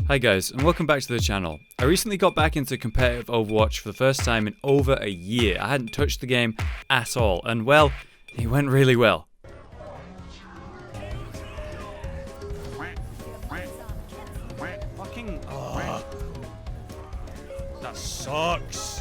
Hi guys, and welcome back to the channel. I recently got back into competitive Overwatch for the first time in over a year. I hadn't touched the game at all, and well, it went really well. Fucking that sucks.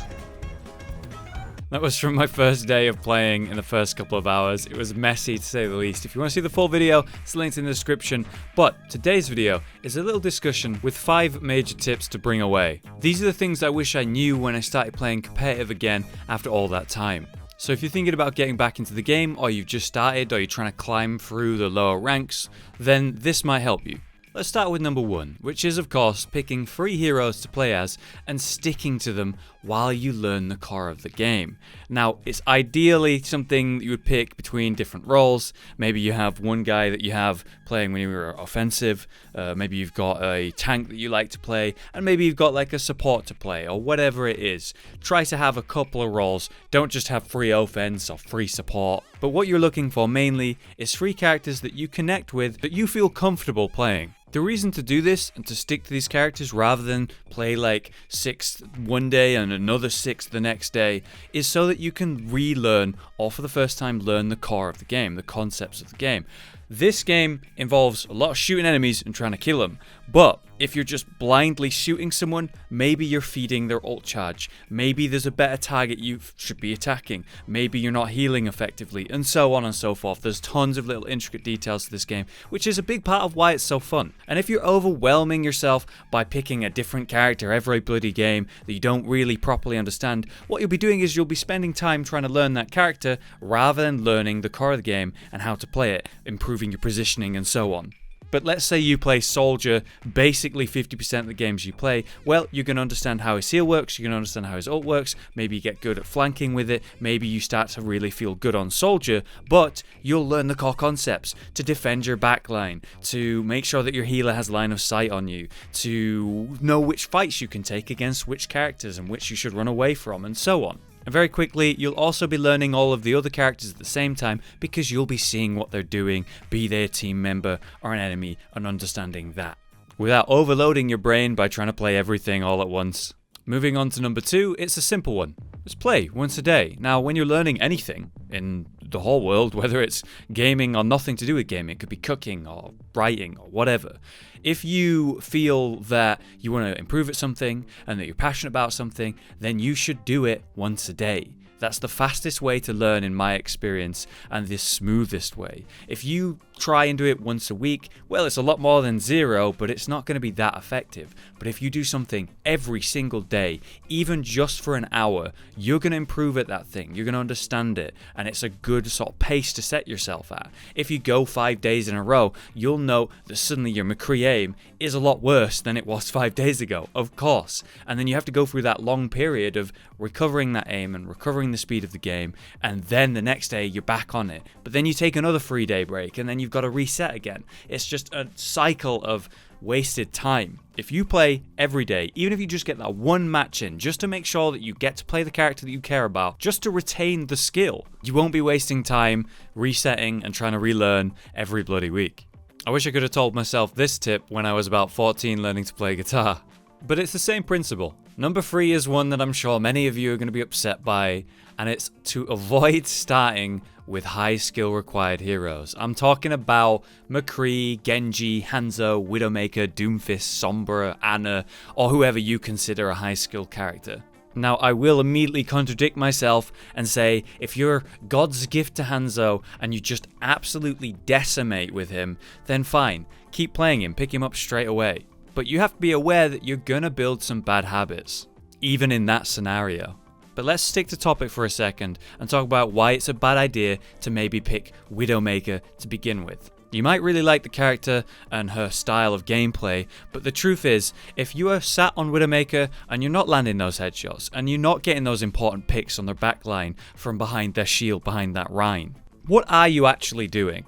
That was from my first day of playing in the first couple of hours. It was messy to say the least. If you want to see the full video, it's linked in the description. But today's video is a little discussion with 5 major tips to bring away. These are the things I wish I knew when I started playing competitive again after all that time. So if you're thinking about getting back into the game, or you've just started, or you're trying to climb through the lower ranks, then this might help you. Let's start with number 1, which is of course picking 3 heroes to play as and sticking to them while you learn the core of the game. Now, it's ideally something that you would pick between different roles. Maybe you have one guy that you have playing when you're offensive, maybe you've got a tank that you like to play, and maybe you've got like a support to play, or whatever it is. Try to have a couple of roles, don't just have free offense or free support. But what you're looking for mainly is 3 characters that you connect with, that you feel comfortable playing. The reason to do this and to stick to these characters rather than play like 6 one day and another 6 the next day is so that you can relearn, or for the first time learn, the core of the game, the concepts of the game. This game involves a lot of shooting enemies and trying to kill them, but if you're just blindly shooting someone, maybe you're feeding their ult charge, maybe there's a better target you should be attacking, maybe you're not healing effectively, and so on and so forth. There's tons of little intricate details to this game, which is a big part of why it's so fun. And if you're overwhelming yourself by picking a different character every bloody game that you don't really properly understand, what you'll be doing is you'll be spending time trying to learn that character rather than learning the core of the game and how to play it, improving your positioning and so on. But let's say you play Soldier basically 50% of the games you play. Well, you're going to understand how his heal works, you're going to understand how his ult works, maybe you get good at flanking with it, maybe you start to really feel good on Soldier, but you'll learn the core concepts to defend your backline, to make sure that your healer has line of sight on you, to know which fights you can take against which characters and which you should run away from, and so on. And very quickly, you'll also be learning all of the other characters at the same time because you'll be seeing what they're doing, be they a team member or an enemy, and understanding that, without overloading your brain by trying to play everything all at once. Moving on to number 2, it's a simple one. Just play once a day. Now, when you're learning anything in the whole world, whether it's gaming or nothing to do with gaming, it could be cooking or writing or whatever. If you feel that you want to improve at something and that you're passionate about something, then you should do it once a day. That's the fastest way to learn in my experience, and the smoothest way. If you try and do it once a week, well, it's a lot more than 0, but it's not going to be that effective. But if you do something every single day, even just for an hour, you're going to improve at that thing. You're going to understand it, and it's a good sort of pace to set yourself at. If you go 5 days in a row, you'll know that suddenly your McCree aim is a lot worse than it was 5 days ago, of course. And then you have to go through that long period of recovering that aim and recovering the speed of the game, and then the next day you're back on it. But then you take another 3-day break, and then you've got to reset again. It's just a cycle of wasted time. If you play every day, even if you just get that one match in, just to make sure that you get to play the character that you care about, just to retain the skill, you won't be wasting time resetting and trying to relearn every bloody week. I wish I could have told myself this tip when I was about 14 learning to play guitar. But it's the same principle. Number 3 is one that I'm sure many of you are going to be upset by, and it's to avoid starting with high skill required heroes. I'm talking about McCree, Genji, Hanzo, Widowmaker, Doomfist, Sombra, Ana, or whoever you consider a high skill character. Now, I will immediately contradict myself and say, if you're God's gift to Hanzo and you just absolutely decimate with him, then fine, keep playing him, pick him up straight away. But you have to be aware that you're gonna build some bad habits, even in that scenario. But let's stick to topic for a second and talk about why it's a bad idea to maybe pick Widowmaker to begin with. You might really like the character and her style of gameplay, but the truth is, if you are sat on Widowmaker and you're not landing those headshots, and you're not getting those important picks on their backline from behind their shield, behind that Rhine, what are you actually doing?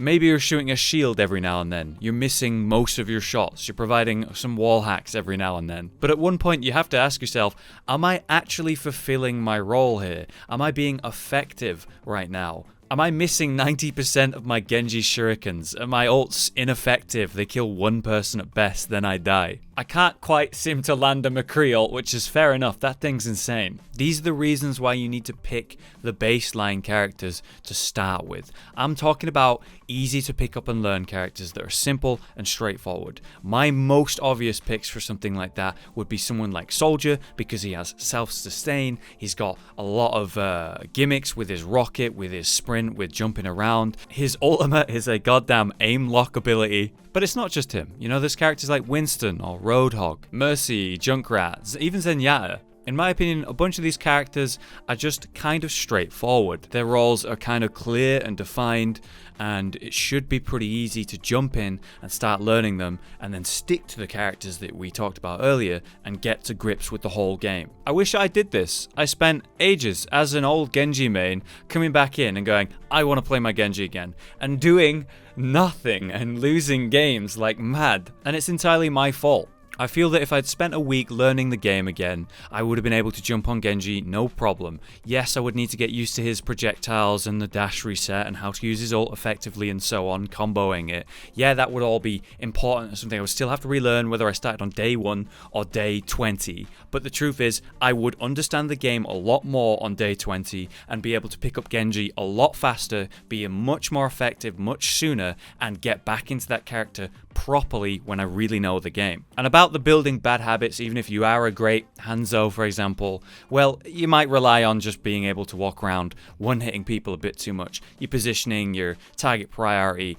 Maybe you're shooting a shield every now and then, you're missing most of your shots, you're providing some wall hacks every now and then. But at one point you have to ask yourself, am I actually fulfilling my role here? Am I being effective right now? Am I missing 90% of my Genji shurikens? Are my ults ineffective? They kill one person at best, then I die. I can't quite seem to land a McCree ult, which is fair enough. That thing's insane. These are the reasons why you need to pick the baseline characters to start with. I'm talking about easy to pick up and learn characters that are simple and straightforward. My most obvious picks for something like that would be someone like Soldier, because he has self-sustain, he's got a lot of gimmicks with his rocket, with his sprint, with jumping around. His ultimate is a goddamn aim lock ability. But it's not just him. You know, there's characters like Winston or Roadhog, Mercy, Junkrat, even Zenyatta. In my opinion, a bunch of these characters are just kind of straightforward. Their roles are kind of clear and defined, and it should be pretty easy to jump in and start learning them and then stick to the characters that we talked about earlier and get to grips with the whole game. I wish I did this. I spent ages as an old Genji main coming back in and going, I want to play my Genji again, and doing nothing and losing games like mad. And it's entirely my fault. I feel that if I'd spent a week learning the game again, I would have been able to jump on Genji no problem. Yes, I would need to get used to his projectiles and the dash reset and how to use his ult effectively and so on, comboing it. Yeah, that would all be important and something I would still have to relearn whether I started on day 1 or day 20. But the truth is, I would understand the game a lot more on day 20 and be able to pick up Genji a lot faster, be much more effective much sooner, and get back into that character properly when I really know the game. And about the building bad habits, even if you are a great Hanzo, for example, well, you might rely on just being able to walk around one-hitting people a bit too much. Your positioning, your target priority,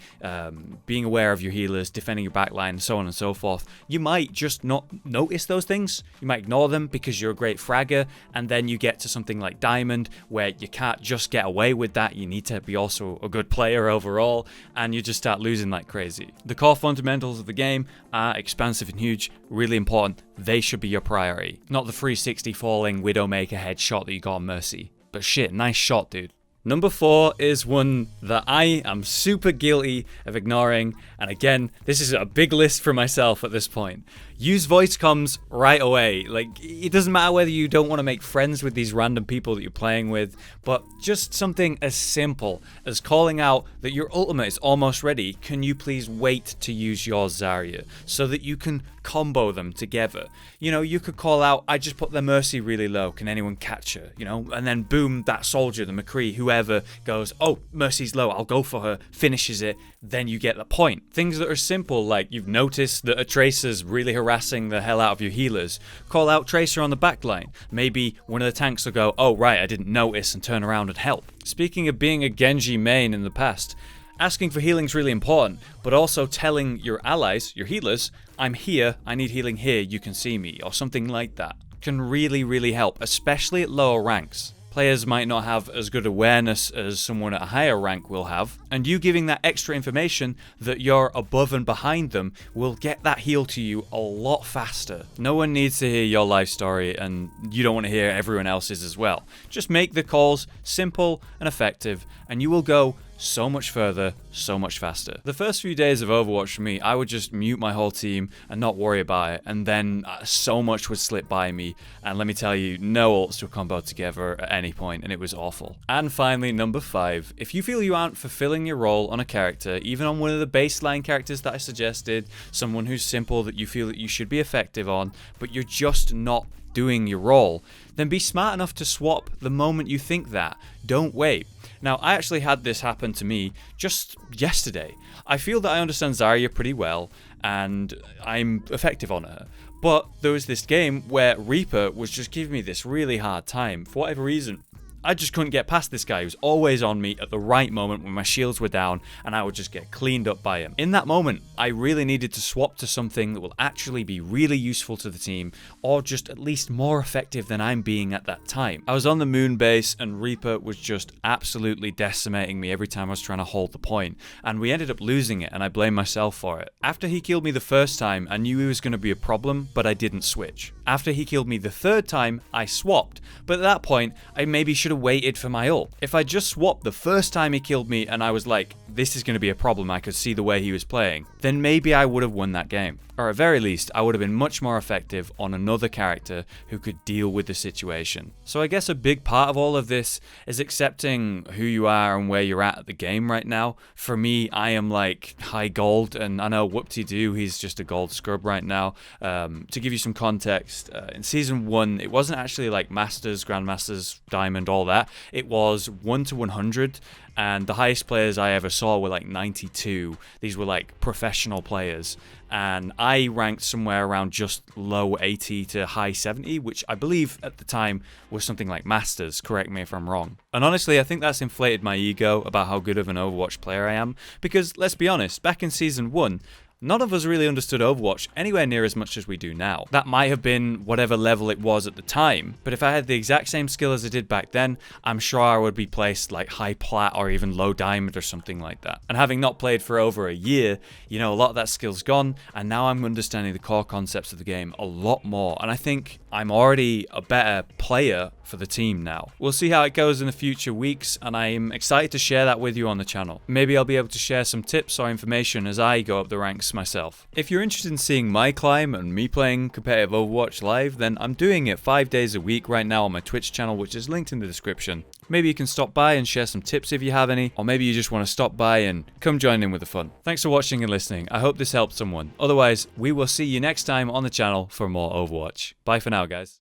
being aware of your healers, defending your backline, so on and so forth. You might just not notice those things. You might ignore them because you're a great fragger, and then you get to something like Diamond, where you can't just get away with that. You need to be also a good player overall, and you just start losing like crazy. The core fundamentals of the game are expansive and huge, really important. They should be your priority, not the 360 falling Widowmaker headshot that you got on Mercy. But shit, nice shot, dude. Number 4 is one that I am super guilty of ignoring, and again, this is a big list for myself at this point. Use voice comms right away. Like, it doesn't matter whether you don't want to make friends with these random people that you're playing with, but just something as simple as calling out that your ultimate is almost ready. Can you please wait to use your Zarya so that you can combo them together? You know, you could call out, I just put their Mercy really low, can anyone catch her? You know, and then boom, that Soldier, the McCree, whoever goes, oh, Mercy's low, I'll go for her, finishes it, then you get the point. Things that are simple, like you've noticed that a Tracer's really harassing the hell out of your healers. Call out Tracer on the backline. Maybe one of the tanks will go, oh right, I didn't notice, and turn around and help. Speaking of being a Genji main in the past, asking for healing is really important, but also telling your allies, your healers, I'm here, I need healing here, you can see me, or something like that, can really, really help, especially at lower ranks. Players might not have as good awareness as someone at a higher rank will have, and you giving that extra information that you're above and behind them will get that heal to you a lot faster. No one needs to hear your life story, and you don't want to hear everyone else's as well. Just make the calls simple and effective, and you will go so much further, so much faster. The first few days of Overwatch for me, I would just mute my whole team and not worry about it, and then so much would slip by me, and let me tell you, no ults were comboed together at any point, and it was awful. And finally, number 5, if you feel you aren't fulfilling your role on a character, even on one of the baseline characters that I suggested, someone who's simple that you feel that you should be effective on, but you're just not doing your role, then be smart enough to swap the moment you think that. Don't wait. Now, I actually had this happen to me just yesterday. I feel that I understand Zarya pretty well, and I'm effective on her. But there was this game where Reaper was just giving me this really hard time. For whatever reason, I just couldn't get past this guy. He was always on me at the right moment when my shields were down, and I would just get cleaned up by him. In that moment, I really needed to swap to something that will actually be really useful to the team, or just at least more effective than I'm being at that time. I was on the moon base, and Reaper was just absolutely decimating me every time I was trying to hold the point, and we ended up losing it, and I blame myself for it. After he killed me the first time, I knew he was going to be a problem, but I didn't switch. After he killed me the third time, I swapped, but at that point, I maybe should have waited for my ult. If I just swapped the first time he killed me and I was like, this is going to be a problem, I could see the way he was playing, then maybe I would have won that game. Or at very least, I would have been much more effective on another character who could deal with the situation. So I guess a big part of all of this is accepting who you are and where you're at the game right now. For me, I am like high gold, and I know whoop-de-doo, he's just a gold scrub right now. To give you some context, in Season 1, it wasn't actually like Masters, Grandmasters, Diamond, all that. It was 1 to 100, and the highest players I ever saw were like 92. These were like professional players, and I ranked somewhere around just low 80 to high 70, which I believe at the time was something like Masters, correct me if I'm wrong. And honestly, I think that's inflated my ego about how good of an Overwatch player I am, because let's be honest, back in Season 1, none of us really understood Overwatch anywhere near as much as we do now. That might have been whatever level it was at the time, but if I had the exact same skill as I did back then, I'm sure I would be placed like high plat or even low diamond or something like that. And having not played for over a year, you know, a lot of that skill's gone, and now I'm understanding the core concepts of the game a lot more, and I think I'm already a better player for the team now. We'll see how it goes in the future weeks, and I'm excited to share that with you on the channel. Maybe I'll be able to share some tips or information as I go up the ranks myself. If you're interested in seeing my climb and me playing competitive Overwatch live, then I'm doing it 5 days a week right now on my Twitch channel, which is linked in the description. Maybe you can stop by and share some tips if you have any, or maybe you just want to stop by and come join in with the fun. Thanks for watching and listening. I hope this helped someone. Otherwise, we will see you next time on the channel for more Overwatch. Bye for now, guys.